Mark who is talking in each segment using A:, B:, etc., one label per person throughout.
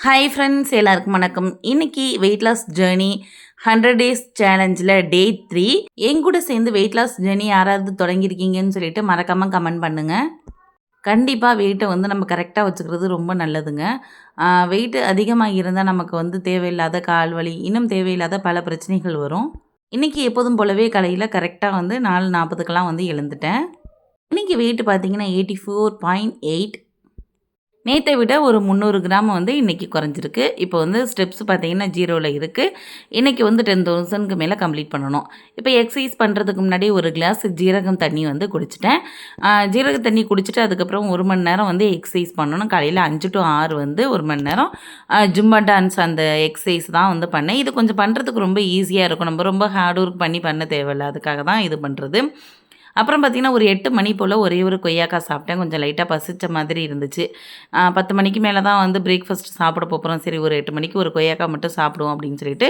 A: Hi friends, எல்லாருக்கும் வணக்கம். இன்னைக்கு வெயிட் லாஸ் ஜேர்னி 100 டேஸ் சேலஞ்சில் டே 3. என் கூட சேர்ந்து வெயிட் லாஸ் ஜேர்னி யாராவது தொடங்கியிருக்கீங்கன்னு சொல்லிட்டு மறக்காமல் கமெண்ட் பண்ணுங்கள். கண்டிப்பாக வெயிட்டை வந்து நம்ம கரெக்டாக வச்சுக்கிறது ரொம்ப நல்லதுங்க. வெயிட் அதிகமாக இருந்தால் நமக்கு வந்து தேவையில்லாத கால் வலி, இன்னும் தேவையில்லாத பல பிரச்சனைகள் வரும். இன்றைக்கி எப்போதும் போலவே காலையில் கரெக்டாக வந்து 4:40க்கெலாம் வந்து எழுந்துட்டேன். இன்றைக்கி வெயிட் பார்த்தீங்கன்னா 84.8. நேற்றை விட ஒரு 300 கிராம் வந்து இன்றைக்கி குறைஞ்சிருக்கு. இப்போ வந்து ஸ்டெப்ஸ் பார்த்தீங்கன்னா 0ல் இருக்குது. இன்றைக்கி வந்து 10,000க்கு மேலே கம்ப்ளீட் பண்ணணும். இப்போ எக்ஸசைஸ் பண்ணுறதுக்கு முன்னாடி ஒரு கிளாஸ் ஜீரகம் தண்ணி வந்து குடிச்சிட்டேன். ஜீரக தண்ணி குடிச்சிட்டு அதுக்கப்புறம் 1 மணி நேரம் வந்து எக்ஸசைஸ் பண்ணணும். காலையில் 5 to 6 வந்து 1 மணி நேரம் ஜும்பா டான்ஸ் அந்த எக்ஸசைஸ் தான் வந்து பண்ணேன். இது கொஞ்சம் பண்ணுறதுக்கு ரொம்ப ஈஸியாக இருக்கும். நம்ம ரொம்ப ஹார்ட் ஒர்க் பண்ண தேவையில்ல. அதுக்காக தான் இது பண்ணுறது. அப்புறம் பார்த்திங்கன்னா ஒரு 8 மணி போல் ஒரே ஒரு கொய்யாக்காய் சாப்பிட்டேன். கொஞ்சம் லைட்டாக பசித்த மாதிரி இருந்துச்சு. 10 மணிக்கு மேலே தான் வந்து பிரேக்ஃபாஸ்ட் சாப்பிட போகிறோம். சரி, ஒரு 8 மணிக்கு ஒரு கொய்யாக்காய் மட்டும் சாப்பிடுவோம் அப்படின்னு சொல்லிட்டு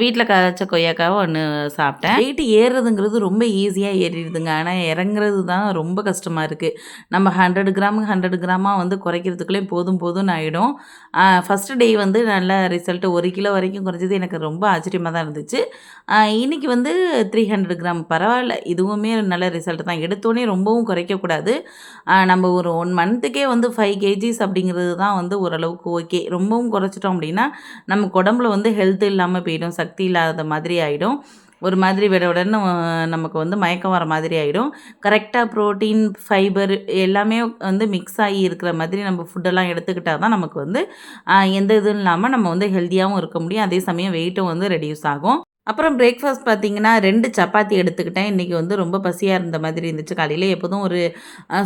A: வீட்டில் காய்ச்ச கொய்யாக்காவை ஒன்று சாப்பிட்டேன். வெயிட் ஏறுறதுங்கிறது ரொம்ப ஈஸியாக ஏறிடுதுங்க. ஆனால் இறங்குறது தான் ரொம்ப கஷ்டமாக இருக்குது. நம்ம 100 கிராமாக வந்து குறைக்கிறதுக்குள்ளே போதும்னு ஆகிடும். ஃபஸ்ட்டு டே வந்து நல்ல ரிசல்ட்டு 1 கிலோ வரைக்கும் குறைஞ்சது எனக்கு ரொம்ப ஆச்சரியமாக தான் இருந்துச்சு. இன்றைக்கி வந்து 300 கிராம் பரவாயில்ல. இதுவுமே நல்ல ரிசல்ட் தான். எடுத்தோடனே ரொம்பவும் குறைக்கக்கூடாது. நம்ம ஒரு 1 மந்த்துக்கே வந்து 5 கேஜிஸ் அப்படிங்கிறது தான் வந்து ஓரளவுக்கு ஓகே. ரொம்பவும் குறைச்சிட்டோம் அப்படின்னா நமக்கு உடம்புல வந்து ஹெல்த் இல்லாமல் போயிடும். சக்தி இல்லாத மாதிரி ஆகிடும். ஒரு மாதிரி விடன்னு நமக்கு வந்து மயக்கம் வர மாதிரி ஆகிடும். கரெக்டாக ப்ரோட்டீன், ஃபைபர் எல்லாமே வந்து மிக்ஸ் ஆகி இருக்கிற மாதிரி நம்ம ஃபுட்டெல்லாம் எடுத்துக்கிட்டால் தான் நமக்கு வந்து எந்த இதுவும் இல்லாமல் நம்ம வந்து ஹெல்த்தியாகவும் இருக்க முடியும். அதே சமயம் வெயிட்டும் வந்து ரெடியூஸ் ஆகும். அப்புறம் பிரேக்ஃபாஸ்ட் பார்த்திங்கன்னா 2 சப்பாத்தி எடுத்துக்கிட்டேன். இன்றைக்கி வந்து ரொம்ப பசியாக இருந்த மாதிரி இருந்துச்சு. காலையில் எப்போதும் ஒரு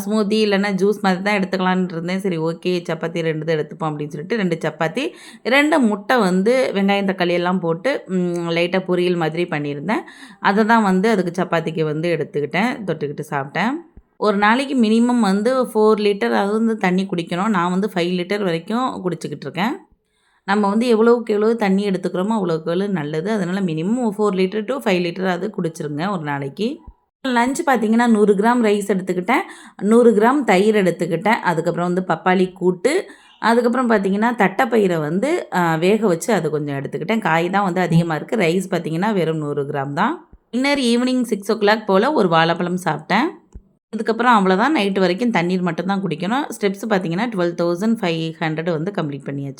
A: ஸ்மூத்தி இல்லைன்னா ஜூஸ் மாதிரி தான் எடுத்துக்கலான்னு இருந்தேன். சரி, ஓகே, சப்பாத்தி 2 தான் எடுத்துப்போம் அப்படின்னு சொல்லிட்டு 2 சப்பாத்தி, 2 முட்டை வந்து வெங்காயம் தக்காளி எல்லாம் போட்டு லைட்டாக பொரியல் மாதிரி பண்ணியிருந்தேன். அதை தான் வந்து அதுக்கு சப்பாத்திக்கு வந்து எடுத்துக்கிட்டேன், தொட்டுக்கிட்டு சாப்பிட்டேன். ஒரு நாளைக்கு மினிமம் வந்து 4 லிட்டர் அது வந்து தண்ணி குடிக்கணும். நான் வந்து 5 லிட்டர் வரைக்கும் குடிச்சிக்கிட்டு இருக்கேன். நம்ம வந்து எவ்வளோவுக்கு எவ்வளோ தண்ணி எடுத்துக்கிறோமோ அவ்வளோக்கு எவ்வளோ நல்லது. அதனால் மினிமம் 4 லிட்டர் to 5 லிட்டர் அது குடிச்சிருங்க ஒரு நாளைக்கு. லஞ்ச் பார்த்திங்கன்னா 100 கிராம் ரைஸ் எடுத்துக்கிட்டேன், 100 கிராம் தயிர் எடுத்துக்கிட்டேன். அதுக்கப்புறம் வந்து பப்பாளி கூட்டு, அதுக்கப்புறம் பார்த்திங்கன்னா தட்டைப்பயிரை வந்து வேக வச்சு அது கொஞ்சம் எடுத்துக்கிட்டேன். காய் தான் வந்து அதிகமாக இருக்குது. ரைஸ் பார்த்திங்கன்னா வெறும் 100 கிராம் தான். ஈவினிங் 6 o'clock போல் ஒரு வாழைப்பழம் சாப்பிட்டேன். அதுக்கப்புறம் அவ்வளோதான். நைட்டு வரைக்கும் தண்ணீர் மட்டும் தான் குடிக்கணும். ஸ்டெப்ஸ் பார்த்திங்கன்னா 12,500 வந்து கம்ப்ளீட் பண்ணியாச்சு.